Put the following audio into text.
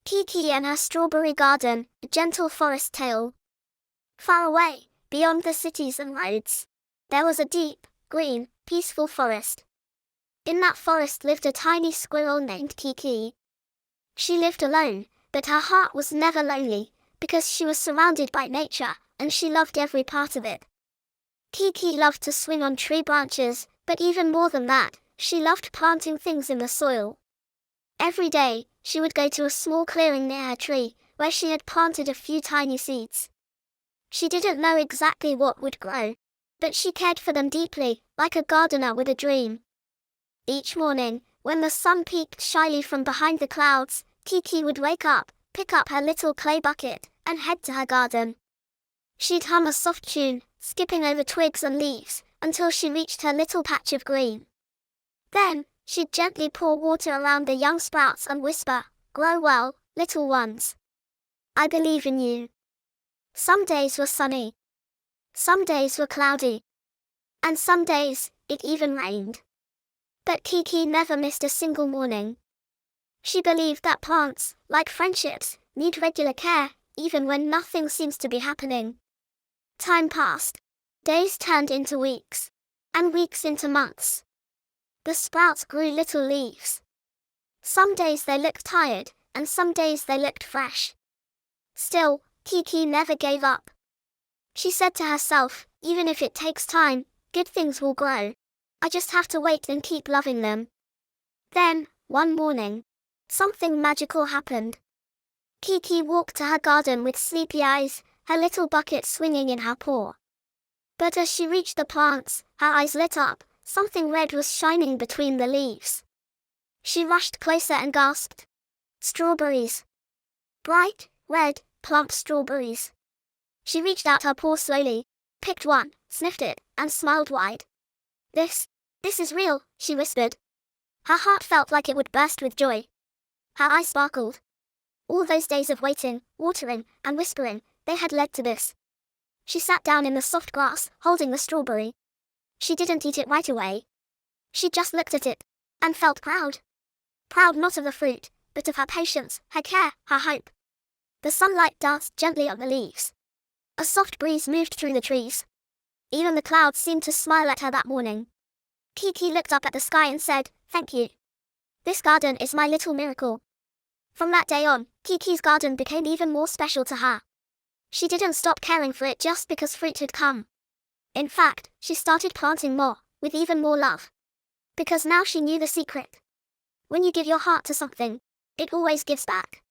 Kiki and her strawberry garden, a gentle forest tale. Far away, beyond the cities and roads, there was a deep, green, peaceful forest. In that forest lived a tiny squirrel named Kiki. She lived alone, but her heart was never lonely, because she was surrounded by nature, and she loved every part of it. Kiki loved to swing on tree branches, but even more than that, she loved planting things in the soil. Every day, she would go to a small clearing near her tree, where she had planted a few tiny seeds. She didn't know exactly what would grow, but she cared for them deeply, like a gardener with a dream. Each morning, when the sun peeked shyly from behind the clouds, Kiki would wake up, pick up her little clay bucket, and head to her garden. She'd hum a soft tune, skipping over twigs and leaves, until she reached her little patch of green. Then, she'd gently pour water around the young sprouts and whisper, "Grow well, little ones. I believe in you." Some days were sunny. Some days were cloudy. And some days, it even rained. But Kiki never missed a single morning. She believed that plants, like friendships, need regular care, even when nothing seems to be happening. Time passed. Days turned into weeks. And weeks into months. The sprouts grew little leaves. Some days they looked tired, and some days they looked fresh. Still, Kiki never gave up. She said to herself, even if it takes time, good things will grow. I just have to wait and keep loving them. Then, one morning, something magical happened. Kiki walked to her garden with sleepy eyes, her little bucket swinging in her paw. But as she reached the plants, her eyes lit up. Something red was shining between the leaves. She rushed closer and gasped. Strawberries. Bright, red, plump strawberries. She reached out her paw slowly, picked one, sniffed it, and smiled wide. This is real, she whispered. Her heart felt like it would burst with joy. Her eyes sparkled. All those days of waiting, watering, and whispering, they had led to this. She sat down in the soft grass, holding the strawberry. She didn't eat it right away. She just looked at it, and felt proud. Proud not of the fruit, but of her patience, her care, her hope. The sunlight danced gently on the leaves. A soft breeze moved through the trees. Even the clouds seemed to smile at her that morning. Kiki looked up at the sky and said, "Thank you. This garden is my little miracle." From that day on, Kiki's garden became even more special to her. She didn't stop caring for it just because fruit had come. In fact, she started planting more, with even more love. Because now she knew the secret. When you give your heart to something, it always gives back.